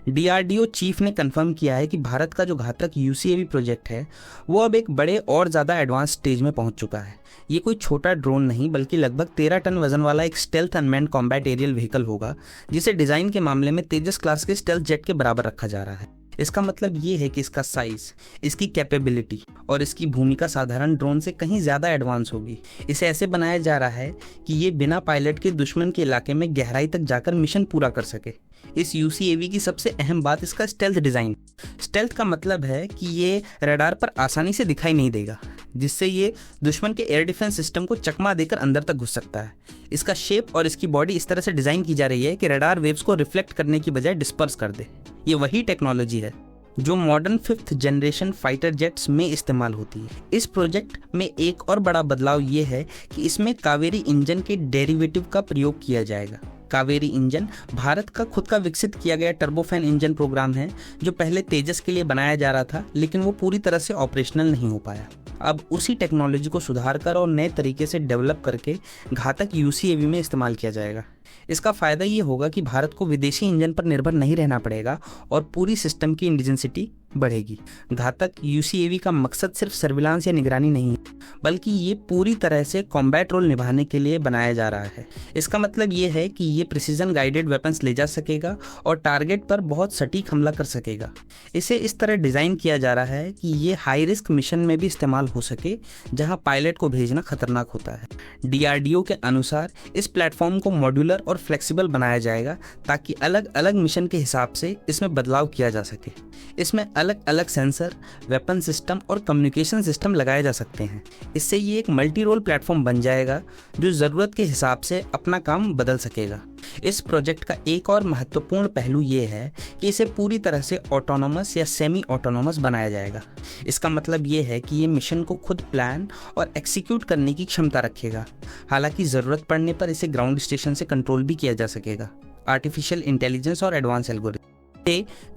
DRDO chief ने confirm किया है कि भारत का जो घातक यूसीएवी प्रोजेक्ट है वो अब एक बड़े और ज़्यादा एडवांस स्टेज में पहुंच चुका है। ये कोई छोटा ड्रोन नहीं बल्कि लगभग 13 टन वजन वाला एक stealth unmanned combat aerial vehicle होगा, जिसे डिज़ाइन के मामले में तेजस क्लास के स्टेल्थ जेट के बराबर रखा जा रहा है। इसका मतलब ये है कि इसका साइज, इसकी कैपेबिलिटी और इसकी भूमिका साधारण ड्रोन से कहीं ज़्यादा एडवांस होगी। इसे ऐसे बनाया जा रहा है कि ये बिना पायलट के दुश्मन के इलाके में गहराई तक जाकर मिशन पूरा कर सके। इस यूसीएवी की सबसे अहम बात इसका स्टेल्थ डिज़ाइन। स्टेल्थ का मतलब है कि ये रडार पर आसानी से दिखाई नहीं देगा, जिससे ये दुश्मन के एयर डिफेंस सिस्टम को चकमा देकर अंदर तक घुस सकता है। इसका शेप और इसकी बॉडी इस तरह से डिज़ाइन की जा रही है कि रडार वेव्स को रिफ्लेक्ट करने की बजाय डिस्पर्स कर दे। ये वही टेक्नोलॉजी है जो modern 5th generation fighter jets में इस्तेमाल होती है। इस प्रोजेक्ट में एक और बड़ा बदलाव ये है कि इसमें कावेरी इंजन के डेरिवेटिव का प्रयोग किया जाएगा। कावेरी इंजन भारत का खुद का विकसित किया गया टर्बोफैन इंजन प्रोग्राम है, जो पहले तेजस के लिए बनाया जा रहा था, लेकिन वो पूरी तरह से ऑपरेशनल नहीं हो पाया। अब उसी टेक्नोलॉजी को सुधार कर और नए तरीके से डेवलप करके घातक यूसीएवी में इस्तेमाल किया जाएगा। इसका फ़ायदा ये होगा कि भारत को विदेशी इंजन पर निर्भर नहीं रहना पड़ेगा और पूरी सिस्टम की इंडिजेंसिटी बढ़ेगी। घातक यूसीएवी का मकसद सिर्फ सर्विलांस या निगरानी नहीं है, बल्कि ये पूरी तरह से कॉम्बैट रोल निभाने के लिए बनाया जा रहा है। इसका मतलब ये है कि ये प्रिसीजन गाइडेड वेपन्स ले जा सकेगा और टारगेट पर बहुत सटीक हमला कर सकेगा। इसे इस तरह डिज़ाइन किया जा रहा है कि ये हाई रिस्क मिशन में भी इस्तेमाल हो सके, जहां पायलट को भेजना खतरनाक होता है। डीआरडीओ के अनुसार इस प्लेटफॉर्म को मॉड्यूलर और फ्लेक्सिबल बनाया जाएगा ताकि अलग अलग मिशन के हिसाब से इसमें बदलाव किया जा सके। इसमें अलग अलग सेंसर, वेपन सिस्टम और कम्युनिकेशन सिस्टम लगाए जा सकते हैं। इससे ये एक मल्टी रोल प्लेटफॉर्म बन जाएगा जो ज़रूरत के हिसाब से अपना काम बदल सकेगा। इस प्रोजेक्ट का एक और महत्वपूर्ण पहलू ये है कि इसे पूरी तरह से ऑटोनोमस या सेमी ऑटोनोमस बनाया जाएगा। इसका मतलब ये है कि ये मिशन को खुद प्लान और एक्सिक्यूट करने की क्षमता रखेगा। हालांकि ज़रूरत पड़ने पर इसे ग्राउंड स्टेशन से कंट्रोल भी किया जा सकेगा। आर्टिफिशियल इंटेलिजेंस और एडवांस एल्गोरिथम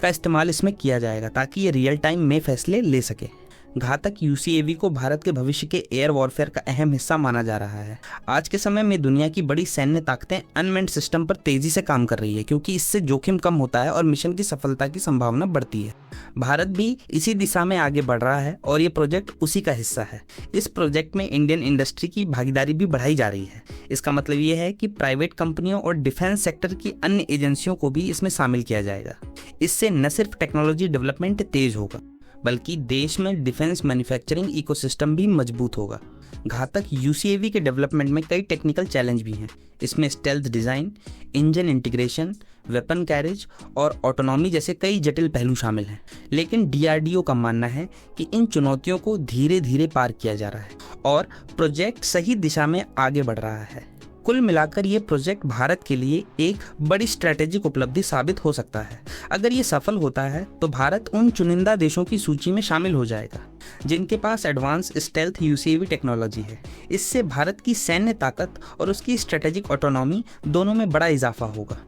का इस्तेमाल इसमें किया जाएगा ताकि ये रियल टाइम में फैसले ले सके। घातक यूसीएवी को भारत के भविष्य के एयर वॉरफेयर का अहम हिस्सा माना जा रहा है। आज के समय में दुनिया की बड़ी सैन्य ताकतें अनमैन्ड सिस्टम पर तेजी से काम कर रही है, क्योंकि इससे जोखिम कम होता है और मिशन की सफलता की संभावना बढ़ती है। भारत भी इसी दिशा में आगे बढ़ रहा है और ये प्रोजेक्ट उसी का हिस्सा है। इस प्रोजेक्ट में इंडियन इंडस्ट्री की भागीदारी भी बढ़ाई जा रही है। इसका मतलब ये है कि प्राइवेट कंपनियों और डिफेंस सेक्टर की अन्य एजेंसियों को भी इसमें शामिल किया जाएगा। इससे न सिर्फ टेक्नोलॉजी डेवलपमेंट तेज होगा, बल्कि देश में डिफेंस मैन्युफैक्चरिंग इकोसिस्टम भी मजबूत होगा। घातक यूसीएवी के डेवलपमेंट में कई टेक्निकल चैलेंज भी हैं। इसमें stealth design, engine integration, weapon carriage और ऑटोनॉमी जैसे कई जटिल पहलू शामिल हैं। लेकिन डीआरडीओ का मानना है कि इन चुनौतियों को धीरे धीरे पार किया जा रहा है और प्रोजेक्ट सही दिशा में आगे बढ़ रहा है। कुल मिलाकर ये प्रोजेक्ट भारत के लिए एक बड़ी स्ट्रैटेजिक उपलब्धि साबित हो सकता है। अगर ये सफल होता है तो भारत उन चुनिंदा देशों की सूची में शामिल हो जाएगा जिनके पास एडवांस स्टेल्थ यूसीएवी टेक्नोलॉजी है। इससे भारत की सैन्य ताकत और उसकी स्ट्रैटेजिक ऑटोनॉमी दोनों में बड़ा इजाफा होगा।